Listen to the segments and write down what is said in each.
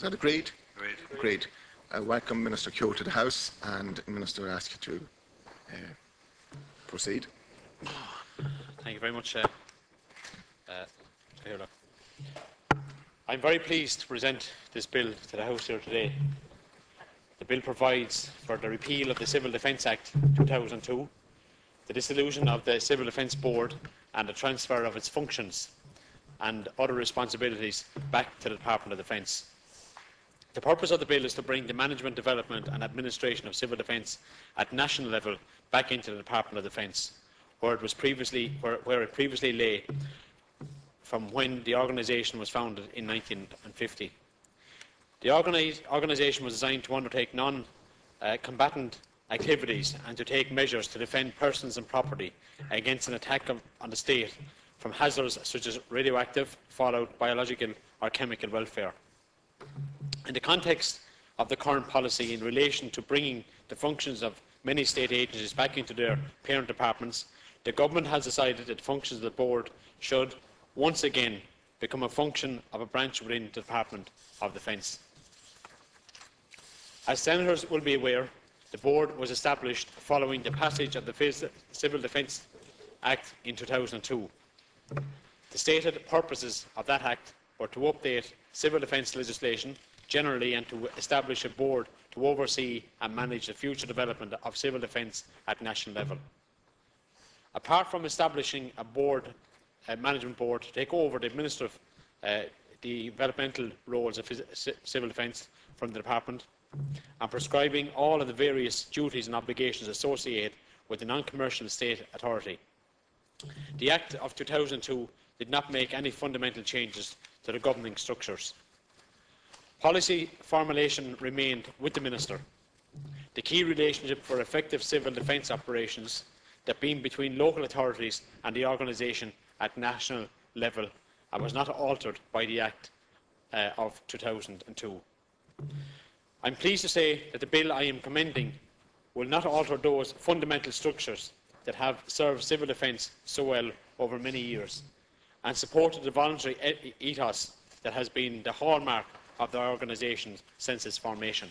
that agreed? Agreed. Agreed. I welcome Minister Kehoe to the House, and Minister, I ask you to proceed. Thank you very much, Kehoe. I'm very pleased to present this bill to the House here today. The bill provides for the repeal of the Civil Defence Act 2002, the dissolution of the Civil Defence Board and the transfer of its functions and other responsibilities back to the Department of Defence. The purpose of the bill is to bring the management, development and administration of civil defence at national level back into the Department of Defence, where it previously lay from when the organisation was founded in 1950. The organisation was designed to undertake non-combatant activities and to take measures to defend persons and property against an attack on the state from hazards such as radioactive, fallout, biological or chemical welfare. In the context of the current policy in relation to bringing the functions of many state agencies back into their parent departments, the Government has decided that the functions of the Board should once again become a function of a branch within the Department of Defence. As Senators will be aware, the Board was established following the passage of the Civil Defence Act in 2002. The stated purposes of that Act were to update civil defence legislation generally and to establish a board to oversee and manage the future development of civil defence at national level. Apart from establishing a management board to take over the administrative developmental roles of civil defence from the department and prescribing all of the various duties and obligations associated with the non-commercial state authority, the Act of 2002 did not make any fundamental changes to the governing structures. Policy formulation remained with the Minister. The key relationship for effective civil defence operations that being between local authorities and the organisation at national level and was not altered by the Act of 2002. I am pleased to say that the bill I am commending will not alter those fundamental structures that have served civil defence so well over many years and supported the voluntary ethos that has been the hallmark of the organisation since its formation.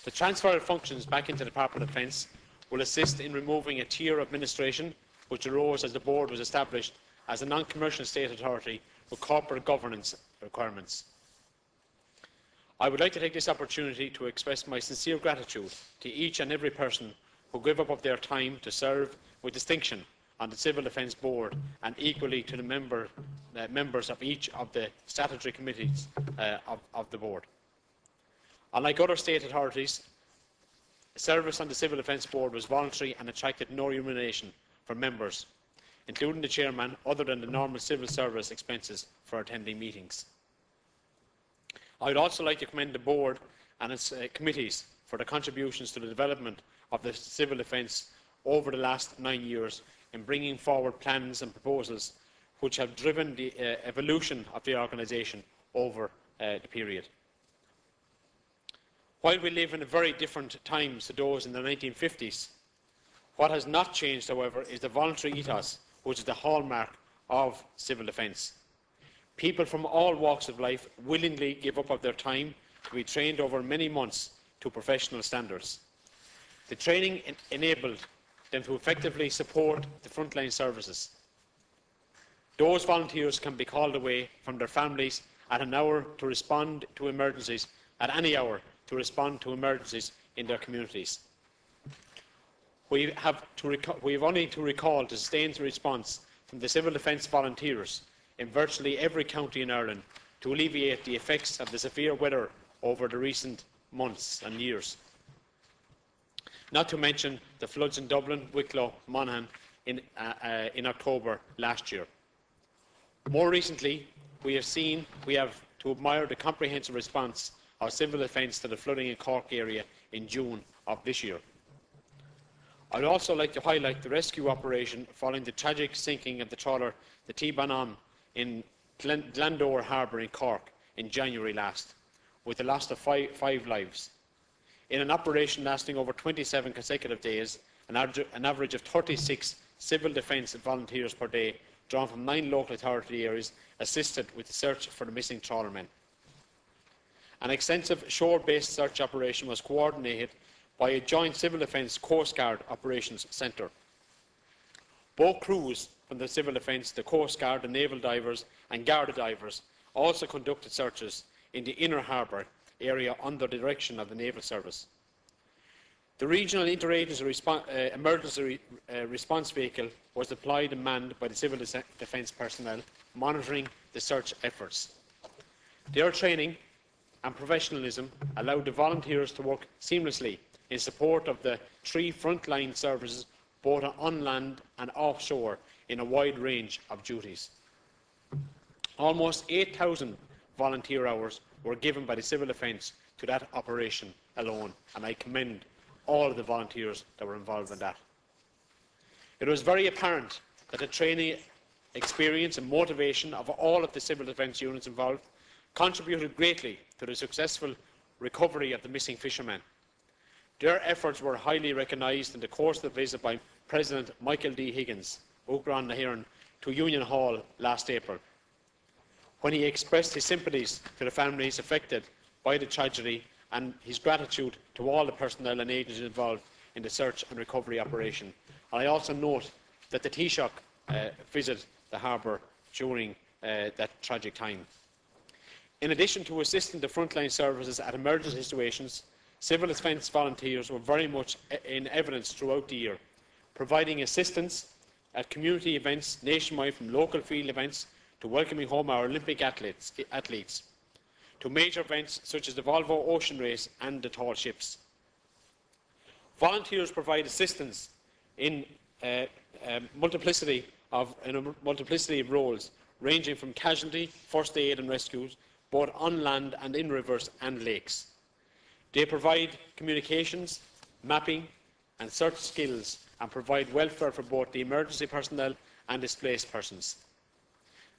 The transfer of functions back into the Department of Defence will assist in removing a tier of administration which arose as the Board was established as a non-commercial state authority with corporate governance requirements. I would like to take this opportunity to express my sincere gratitude to each and every person who gave up their time to serve with distinction on the Civil Defence Board and equally to the members of each of the statutory committees of the Board. Unlike other state authorities, service on the Civil Defence Board was voluntary and attracted no remuneration for members, including the chairman, other than the normal civil service expenses for attending meetings. I would also like to commend the Board and its committees for the contributions to the development of the civil defence over the last 9 years in bringing forward plans and proposals which have driven the evolution of the organisation over the period. While we live in very different times to those in the 1950s, what has not changed, however, is the voluntary ethos which is the hallmark of civil defence. People from all walks of life willingly give up their time to be trained over many months to professional standards. The training enabled them to effectively support the frontline services. Those volunteers can be called away from their families at an hour to respond to emergencies, at any hour to respond to emergencies in their communities. We have only to recall the sustained response from the civil defence volunteers in virtually every county in Ireland to alleviate the effects of the severe weather over the recent months and years. Not to mention the floods in Dublin, Wicklow, Monaghan in October last year. More recently, we have to admire the comprehensive response of civil defence to the flooding in Cork area in June of this year. I would also like to highlight the rescue operation following the tragic sinking of the trawler the T-Banon in Glandore Harbour in Cork in January last, with the loss of five lives. In an operation lasting over 27 consecutive days, an average of 36 civil defence volunteers per day, drawn from 9 local authority areas, assisted with the search for the missing trawlermen. An extensive shore-based search operation was coordinated by a joint Civil Defence Coast Guard Operations Centre. Both crews from the Civil Defence, the Coast Guard, the Naval Divers and Garda Divers also conducted searches in the inner harbour area under the direction of the Naval Service. The regional interagency emergency response vehicle was deployed and manned by the Civil Defence personnel, monitoring the search efforts. Their training and professionalism allowed the volunteers to work seamlessly in support of the 3 frontline services, both on land and offshore, in a wide range of duties. Almost 8,000 volunteer hours were given by the Civil Defence to that operation alone, and I commend all of the volunteers that were involved in that. It was very apparent that the training, experience and motivation of all of the Civil Defence units involved contributed greatly to the successful recovery of the missing fishermen. Their efforts were highly recognised in the course of the visit by President Michael D. Higgins, Ugran Nahiran, to Union Hall last April, when he expressed his sympathies to the families affected by the tragedy and his gratitude to all the personnel and agencies involved in the search and recovery operation. And I also note that the Taoiseach visited the harbour during that tragic time. In addition to assisting the frontline services at emergency situations, Civil Defence volunteers were very much in evidence throughout the year, providing assistance at community events nationwide, from local field events to welcoming home our Olympic athletes, to major events such as the Volvo Ocean Race and the tall ships. Volunteers provide assistance in a multiplicity of roles, ranging from casualty, first aid and rescues, both on land and in rivers and lakes. They provide communications, mapping and search skills, and provide welfare for both the emergency personnel and displaced persons.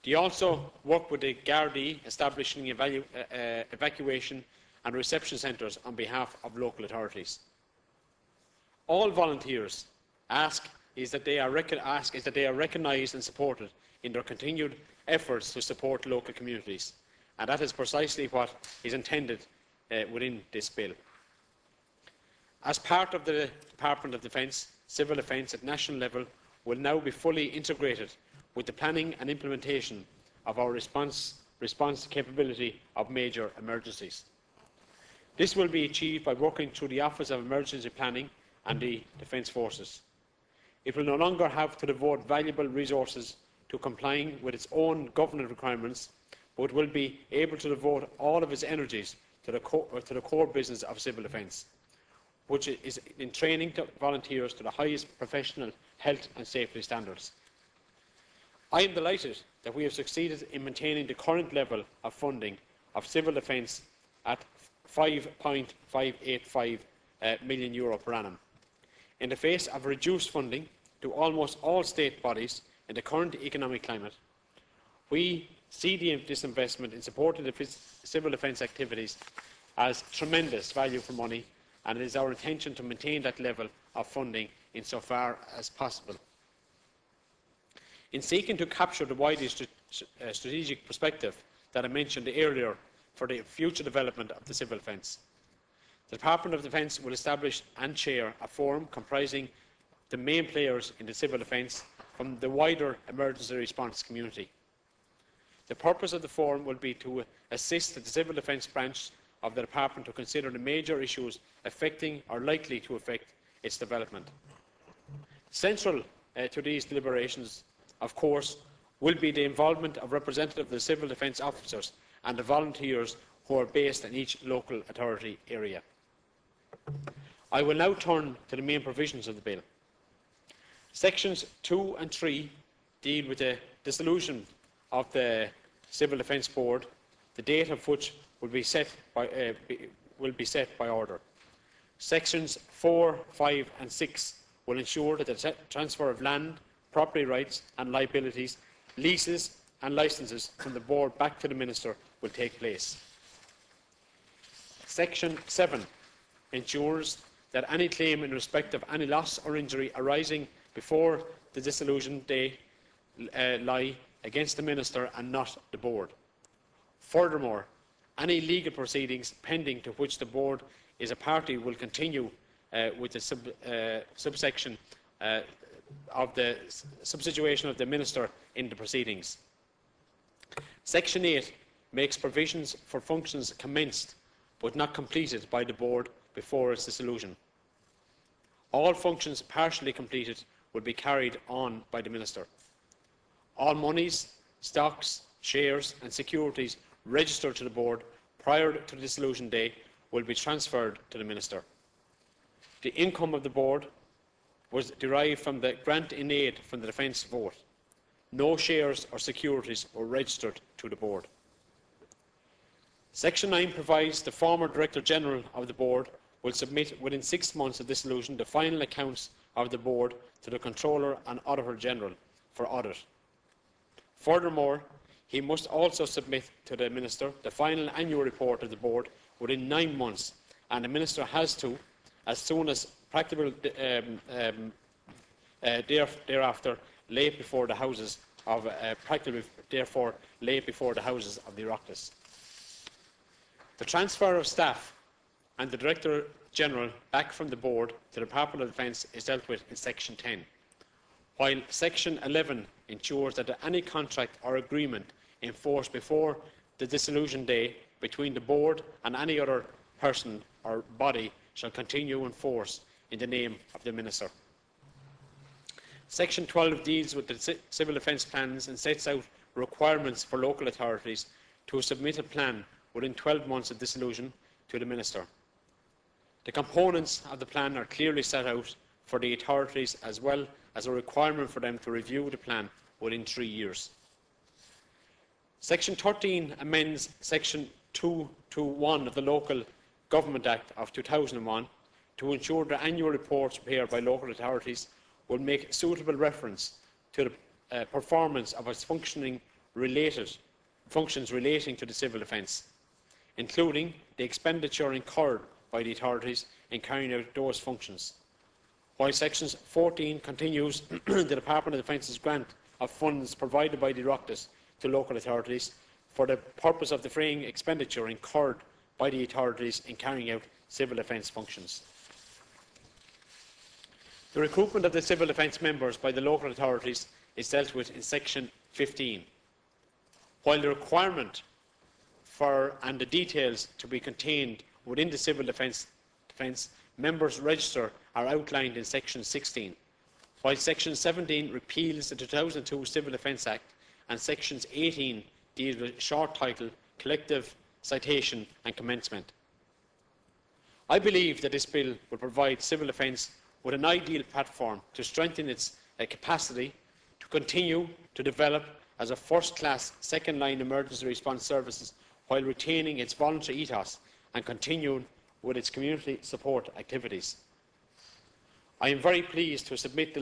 They also work with the Gardaí, establishing evacuation and reception centres on behalf of local authorities. All volunteers ask is that they are recognised and supported in their continued efforts to support local communities, and that is precisely what is intended within this bill. As part of the Department of Defence, Civil Defence at national level will now be fully integrated with the planning and implementation of our response capability of major emergencies. This will be achieved by working through the Office of Emergency Planning and the Defence Forces. It will no longer have to devote valuable resources to complying with its own governance requirements, but will be able to devote all of its energies to the core business of civil defence, which is in training volunteers to the highest professional health and safety standards. I am delighted that we have succeeded in maintaining the current level of funding of civil defence at €5.585 million per annum. In the face of reduced funding to almost all state bodies in the current economic climate, we see this investment in supporting the civil defence activities as tremendous value for money, and it is our intention to maintain that level of funding insofar as possible. In seeking to capture the wider strategic perspective that I mentioned earlier for the future development of the civil defence, the Department of Defence will establish and chair a forum comprising the main players in the civil defence from the wider emergency response community. The purpose of the forum will be to assist the civil defence branch of the Department to consider the major issues affecting or likely to affect its development. Central to these deliberations, of course, will be the involvement of representatives of the civil defence officers and the volunteers who are based in each local authority area. I will now turn to the main provisions of the bill. Sections 2 and 3 deal with the dissolution of the Civil Defence Board, the date of which will be set by order. Sections 4, 5 and 6 will ensure that the transfer of land, property rights and liabilities, leases and licences from the board back to the Minister will take place. Section 7 ensures that any claim in respect of any loss or injury arising before the dissolution day lie against the Minister and not the board. Furthermore, Any legal proceedings pending to which the Board is a party will continue with the subsection of the substitution of the Minister in the proceedings. Section 8 makes provisions for functions commenced but not completed by the Board before its dissolution. All functions partially completed will be carried on by the Minister. All monies, stocks, shares and securities registered to the Board prior to the dissolution day will be transferred to the Minister. The income of the Board was derived from the grant in aid from the defence vote. No shares or securities were registered to the Board. Section 9 provides the former Director General of the Board will submit within 6 months of dissolution the final accounts of the Board to the Controller and Auditor General for audit. Furthermore, he must also submit to the Minister the final annual report of the Board within 9 months, and the Minister has to, as soon as practicable thereafter, lay it before the Houses of lay it before the Houses of the Oireachtas. The transfer of staff and the Director General back from the Board to the Department of Defence is dealt with in Section 10, while Section 11 ensures that any contract or agreement enforced before the dissolution day between the Board and any other person or body shall continue in force in the name of the Minister. Section 12 deals with the civil defence plans and sets out requirements for local authorities to submit a plan within 12 months of dissolution to the Minister. The components of the plan are clearly set out for the authorities, as well as a requirement for them to review the plan within 3 years. Section 13 amends Section 221 of the Local Government Act of 2001 to ensure that annual reports prepared by local authorities will make suitable reference to the performance of its functions relating to the civil defence, including the expenditure incurred by the authorities in carrying out those functions. While Section 14 continues the Department of Defence's grant of funds provided by the Oireachtas to local authorities for the purpose of defraying expenditure incurred by the authorities in carrying out civil defence functions. The recruitment of the civil defence members by the local authorities is dealt with in Section 15. While the requirement for and the details to be contained within the civil defence members' register are outlined in Section 16, while Section 17 repeals the 2002 Civil Defence Act and Sections 18 deal with short title, collective citation and commencement. I believe that this bill will provide civil defence with an ideal platform to strengthen its capacity to continue to develop as a first-class second-line emergency response services while retaining its voluntary ethos and continuing with its community support activities. I am very pleased to submit the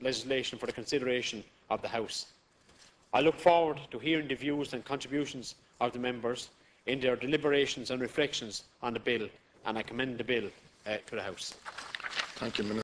legislation for the consideration of the House. I look forward to hearing the views and contributions of the members in their deliberations and reflections on the bill, and I commend the bill to the House. Thank you, Minister.